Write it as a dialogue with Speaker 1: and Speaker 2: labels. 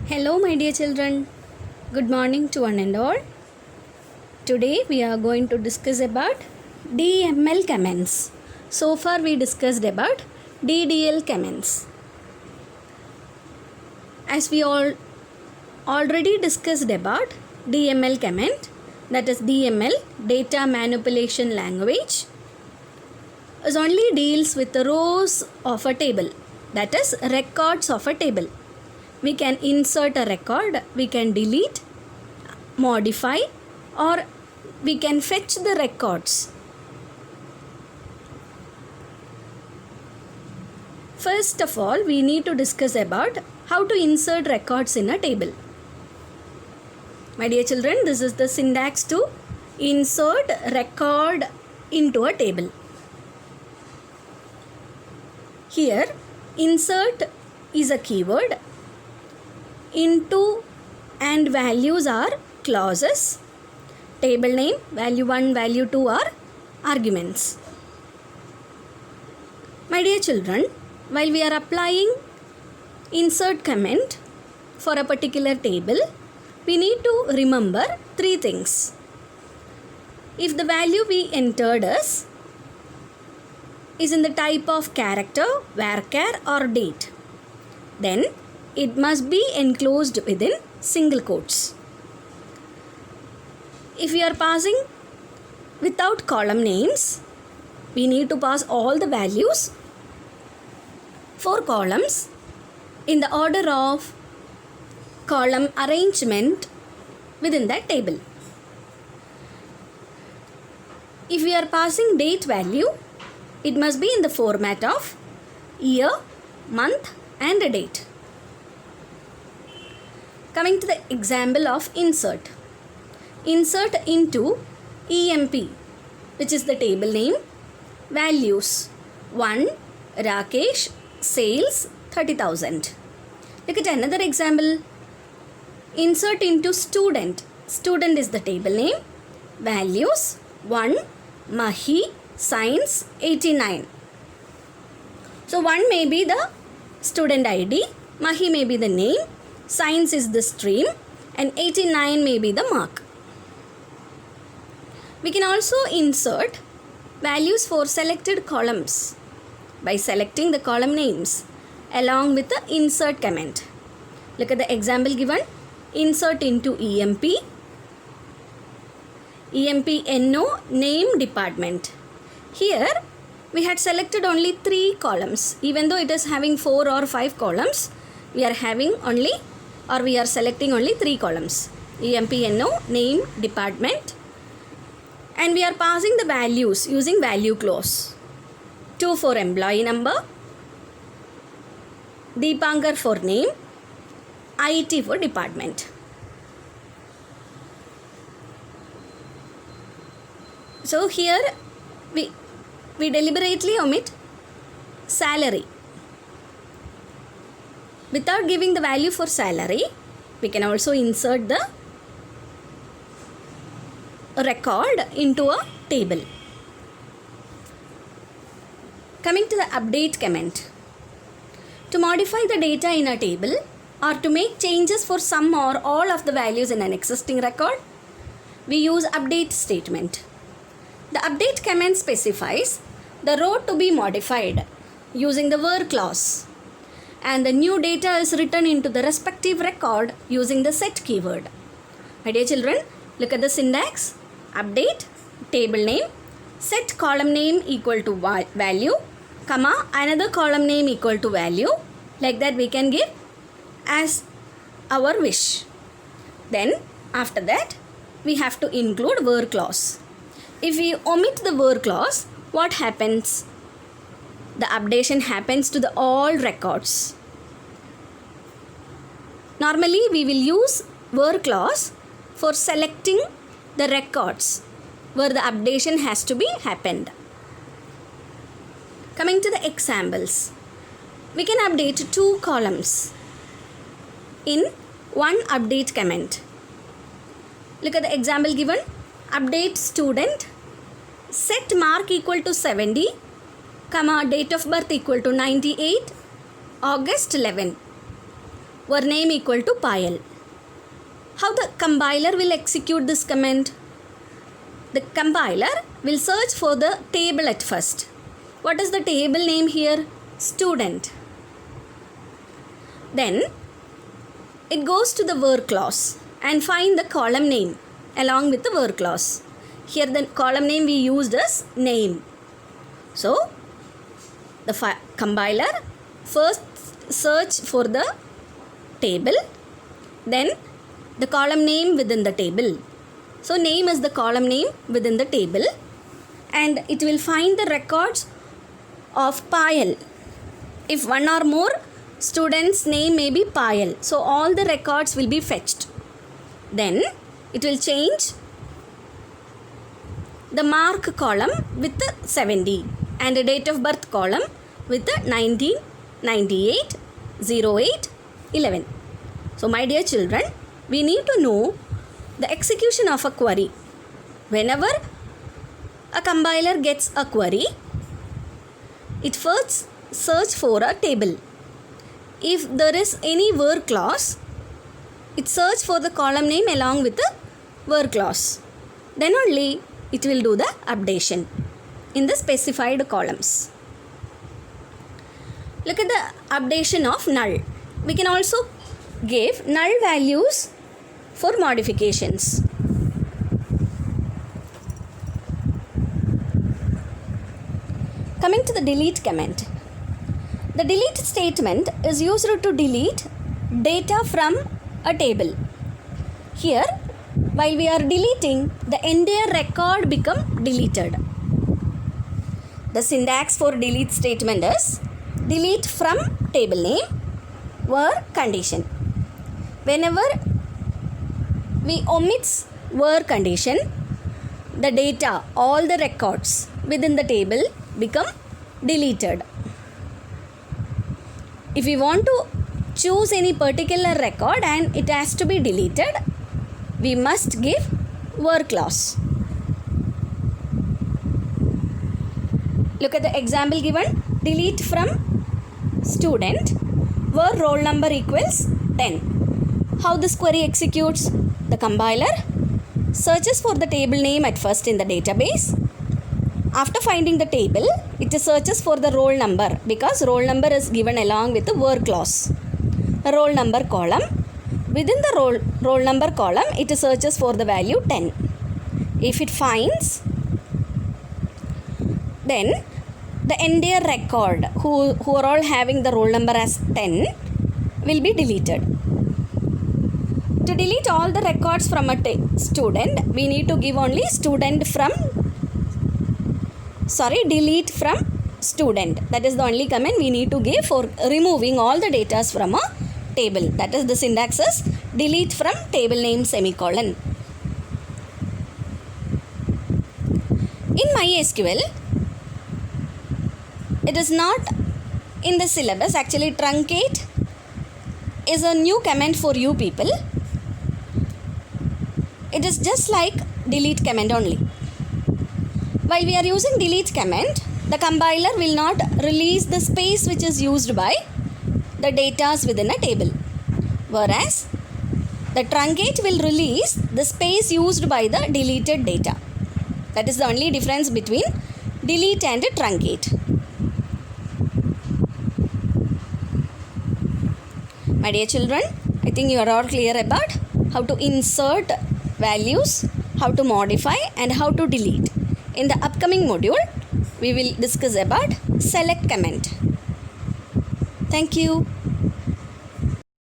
Speaker 1: Hello, my dear children. Good morning to one and all. Today we are going to discuss about DML comments. So far we discussed about DDL comments. As we all already discussed about DML comment, that is DML, data manipulation language, is only deals with the rows of a table, that is records of a table. We can insert a record, we can delete, modify, or we can fetch the records. First of all, we need to discuss about how to insert records in a table. My dear children, this is the syntax to insert record into a table. Here, insert is a keyword. Into and values are clauses. Table name, value 1, value 2 are arguments. My dear children, while we are applying insert comment for a particular table, we need to remember three things. If the value we entered is in the type of character, varchar or date, then it must be enclosed within single quotes. If we are passing without column names, we need to pass all the values, 4 columns, in the order of column arrangement within that table. If we are passing date value, it must be in the format of year, month and a date. Coming to the example of insert. Insert into EMP, which is the table name, values 1, Rakesh, sales 30,000. Look at another example. Insert into student. Student is the table name, values 1, Mahi, science 89. So 1 may be the student ID, Mahi may be the name, science is the stream, and 89 may be the mark. We can also insert values for selected columns by selecting the column names along with the insert comment. Look at the example given. Insert into EMP. EMP NO, name, department. Here we had selected only 3 columns. Even though it is having 4 or 5 columns, we are selecting only 3 columns. EMP NO, name, department. And we are passing the values using value clause. 2 for employee number, Deepankar for name, IT for department. So here we deliberately omit salary. Without giving the value for salary, we can also insert the record into a table. Coming to the update comment. To modify the data in a table or to make changes for some or all of the values in an existing record, we use update statement. The update comment specifies the row to be modified using the where clause, and the new data is written into the respective record using the set keyword. My dear children, look at the syntax. Update, table name, set column name equal to value, comma, another column name equal to value. Like that we can give as our wish. Then after that we have to include where clause. If we omit the where clause, what happens? The updation happens to the all records. Normally we will use where clause for selecting the records where the updation has to be happened. Coming to the examples. We can update 2 columns in one update comment. Look at the example given. Update student, set mark equal to 70, comma, date of birth equal to 98, August 11. were name equal to Payal. How the compiler will execute this command? The compiler will search for the table at first. What is the table name here? Student. Then it goes to the where clause and find the column name along with the where clause. Here the column name we used is name. So the compiler first search for the table, then the column name within the table. So name is the column name within the table, and it will find the records of Payal. If one or more students' name may be Payal, so all the records will be fetched. Then it will change the mark column with the 70 and the date of birth column with the 19, 98, 08, 11. So my dear children, we need to know the execution of a query. Whenever a compiler gets a query, it first search for a table. If there is any where clause, it search for the column name along with the where clause. Then only it will do the updation in the specified columns. Look at the updation of null. We can also give null values for modifications. Coming to the delete command. The delete statement is used to delete data from a table. Here, while we are deleting, the entire record become deleted. The syntax for delete statement is delete from table name where condition. Whenever we omit where condition, the data, all the records within the table become deleted. If we want to choose any particular record and it has to be deleted, we must give where clause. Look at the example given. Delete from student where roll number equals 10. How this query executes? The compiler searches for the table name at first in the database. After finding the table, it searches for the roll number because roll number is given along with the where clause. Roll number column. Within the roll number column, it searches for the value 10. If it finds, then the entire record who are all having the roll number as 10 will be deleted. To delete all the records from a student, we need to give only delete from student. That is the only command we need to give for removing all the data from a table. That is the syntax is delete from table name semicolon. In MySQL, it is not in the syllabus. Actually, truncate is a new command for you people. It is just like delete command only. While we are using delete command, the compiler will not release the space which is used by the data within a table. Whereas, the truncate will release the space used by the deleted data. That is the only difference between delete and truncate. My dear children, I think you are all clear about how to insert values, how to modify and how to delete. In the upcoming module, we will discuss about select command. Thank you.